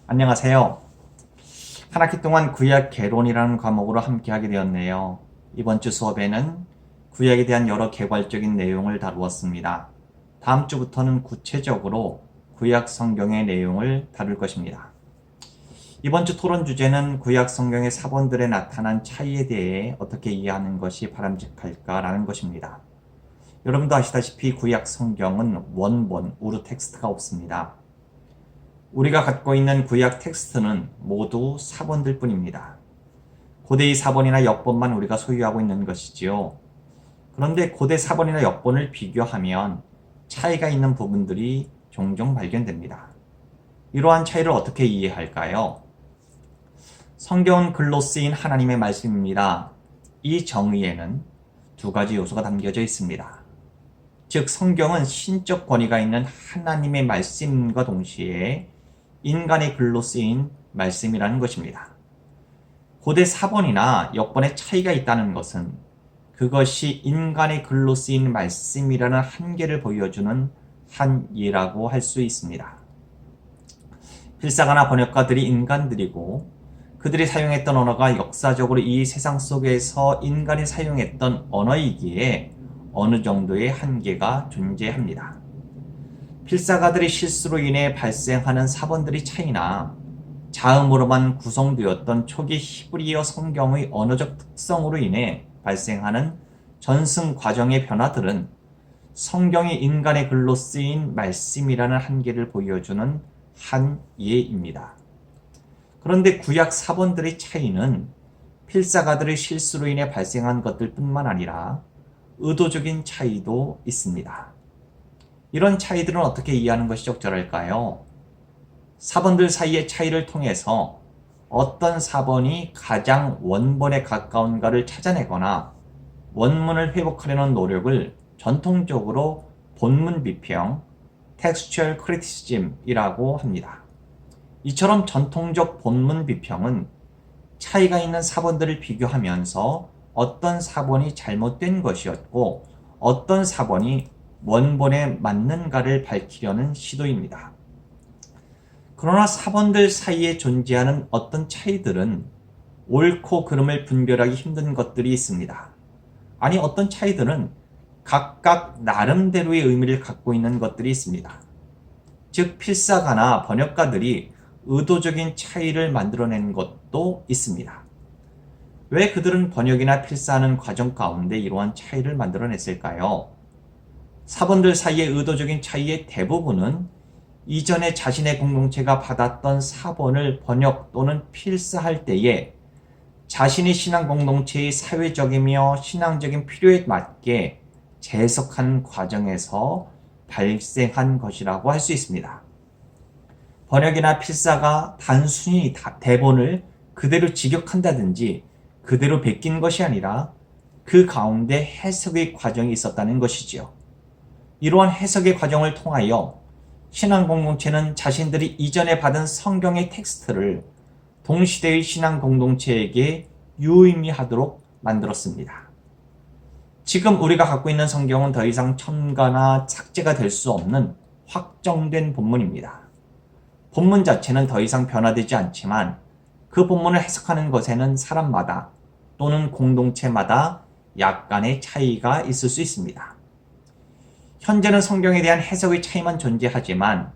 안녕하세요. 한 학기 동안 구약 개론이라는 과목으로 함께하게 되었네요. 이번 주 수업에는 구약에 대한 여러 개괄적인 내용을 다루었습니다. 다음 주부터는 구체적으로 구약 성경의 내용을 다룰 것입니다. 이번 주 토론 주제는 구약 성경의 사본들에 나타난 차이에 대해 어떻게 이해하는 것이 바람직할까라는 것입니다. 여러분도 아시다시피 구약 성경은 원본, 우르 텍스트가 없습니다. 우리가 갖고 있는 구약 텍스트는 모두 사본들 뿐입니다. 고대의 사본이나 역본만 우리가 소유하고 있는 것이지요. 그런데 고대 사본이나 역본을 비교하면 차이가 있는 부분들이 종종 발견됩니다. 이러한 차이를 어떻게 이해할까요? 성경은 글로 쓰인 하나님의 말씀입니다. 이 정의에는 두 가지 요소가 담겨져 있습니다. 즉, 성경은 신적 권위가 있는 하나님의 말씀과 동시에 인간의 글로 쓰인 말씀이라는 것입니다. 고대 사본이나 역본의 차이가 있다는 것은 그것이 인간의 글로 쓰인 말씀이라는 한계를 보여주는 한 예라고 할 수 있습니다. 필사가나 번역가들이 인간들이고 그들이 사용했던 언어가 역사적으로 이 세상 속에서 인간이 사용했던 언어이기에 어느 정도의 한계가 존재합니다. 필사가들의 실수로 인해 발생하는 사본들의 차이나 자음으로만 구성되었던 초기 히브리어 성경의 언어적 특성으로 인해 발생하는 전승 과정의 변화들은 성경이 인간의 글로 쓰인 말씀이라는 한계를 보여주는 한 예입니다. 그런데 구약 사본들의 차이는 필사가들의 실수로 인해 발생한 것들 뿐만 아니라 의도적인 차이도 있습니다. 이런 차이들은 어떻게 이해하는 것이 적절할까요? 사본들 사이의 차이를 통해서 어떤 사본이 가장 원본에 가까운가를 찾아내거나 원문을 회복하려는 노력을 전통적으로 본문 비평, textual criticism이라고 합니다. 이처럼 전통적 본문 비평은 차이가 있는 사본들을 비교하면서 어떤 사본이 잘못된 것이었고 어떤 사본이 원본에 맞는가를 밝히려는 시도입니다. 그러나 사본들 사이에 존재하는 어떤 차이들은 옳고 그름을 분별하기 힘든 것들이 있습니다. 아니, 어떤 차이들은 각각 나름대로의 의미를 갖고 있는 것들이 있습니다. 즉, 필사가나 번역가들이 의도적인 차이를 만들어낸 것도 있습니다. 왜 그들은 번역이나 필사하는 과정 가운데 이러한 차이를 만들어냈을까요? 사본들 사이의 의도적인 차이의 대부분은 이전에 자신의 공동체가 받았던 사본을 번역 또는 필사할 때에 자신의 신앙 공동체의 사회적이며 신앙적인 필요에 맞게 재해석하는 과정에서 발생한 것이라고 할 수 있습니다. 번역이나 필사가 단순히 대본을 그대로 직역한다든지 그대로 베낀 것이 아니라 그 가운데 해석의 과정이 있었다는 것이지요. 이러한 해석의 과정을 통하여 신앙 공동체는 자신들이 이전에 받은 성경의 텍스트를 동시대의 신앙 공동체에게 유의미하도록 만들었습니다. 지금 우리가 갖고 있는 성경은 더 이상 첨가나 삭제가 될 수 없는 확정된 본문입니다. 본문 자체는 더 이상 변화되지 않지만 그 본문을 해석하는 것에는 사람마다 또는 공동체마다 약간의 차이가 있을 수 있습니다. 현재는 성경에 대한 해석의 차이만 존재하지만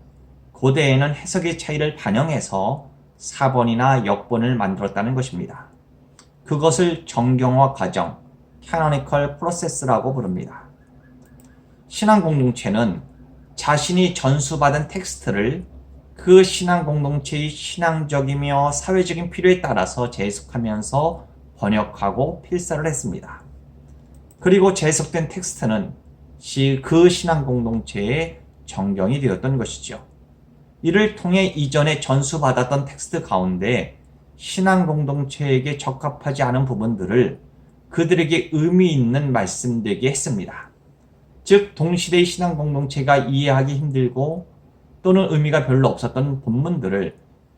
고대에는 해석의 차이를 반영해서 사본이나 역본을 만들었다는 것입니다. 그것을 정경화 과정, canonical process라고 부릅니다. 신앙 공동체는 자신이 전수받은 텍스트를 그 신앙 공동체의 신앙적이며 사회적인 필요에 따라서 재해석하면서 번역하고 필사를 했습니다. 그리고 재해석된 텍스트는 그 신앙 공동체의 정경이 되었던 것이죠. 이를 통해 이전에 전수받았던 텍스트 가운데 신앙 공동체에게 적합하지 않은 부분들을 그들에게 의미 있는 말씀되게 했습니다. 즉, 동시대의 신앙 공동체가 이해하기 힘들고 또는 의미가 별로 없었던 본문들을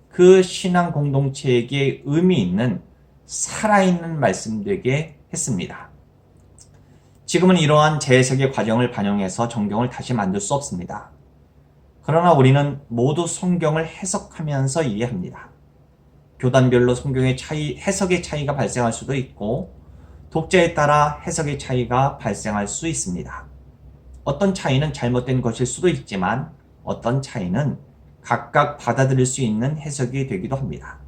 그 신앙 공동체에게 의미 있는 살아있는 말씀되게 했습니다. 지금은 이러한 재해석의 과정을 반영해서 정경을 다시 만들 수 없습니다. 그러나 우리는 모두 성경을 해석하면서 이해합니다. 교단별로 성경의 해석의 차이가 발생할 수도 있고 독자에 따라 해석의 차이가 발생할 수 있습니다. 어떤 차이는 잘못된 것일 수도 있지만 어떤 차이는 각각 받아들일 수 있는 해석이 되기도 합니다.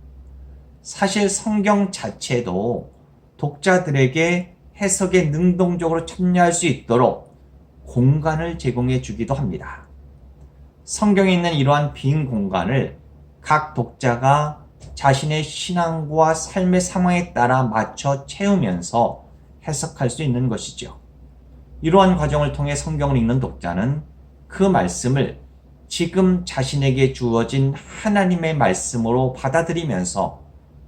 사실 성경 자체도 독자들에게 해석에 능동적으로 참여할 수 있도록 공간을 제공해 주기도 합니다. 성경에 있는 이러한 빈 공간을 각 독자가 자신의 신앙과 삶의 상황에 따라 맞춰 채우면서 해석할 수 있는 것이죠. 이러한 과정을 통해 성경을 읽는 독자는 그 말씀을 지금 자신에게 주어진 하나님의 말씀으로 받아들이면서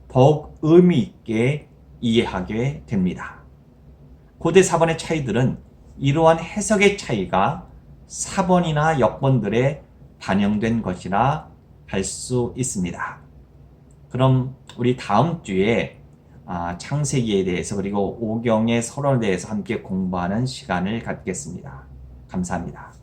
더욱 의미 있게 이해하게 됩니다. 고대 사본의 차이들은 이러한 해석의 차이가 사본이나 역본들에 반영된 것이라 할 수 있습니다. 그럼 우리 다음 주에 창세기에 대해서 그리고 오경의 설원에 대해서 함께 공부하는 시간을 갖겠습니다. 감사합니다.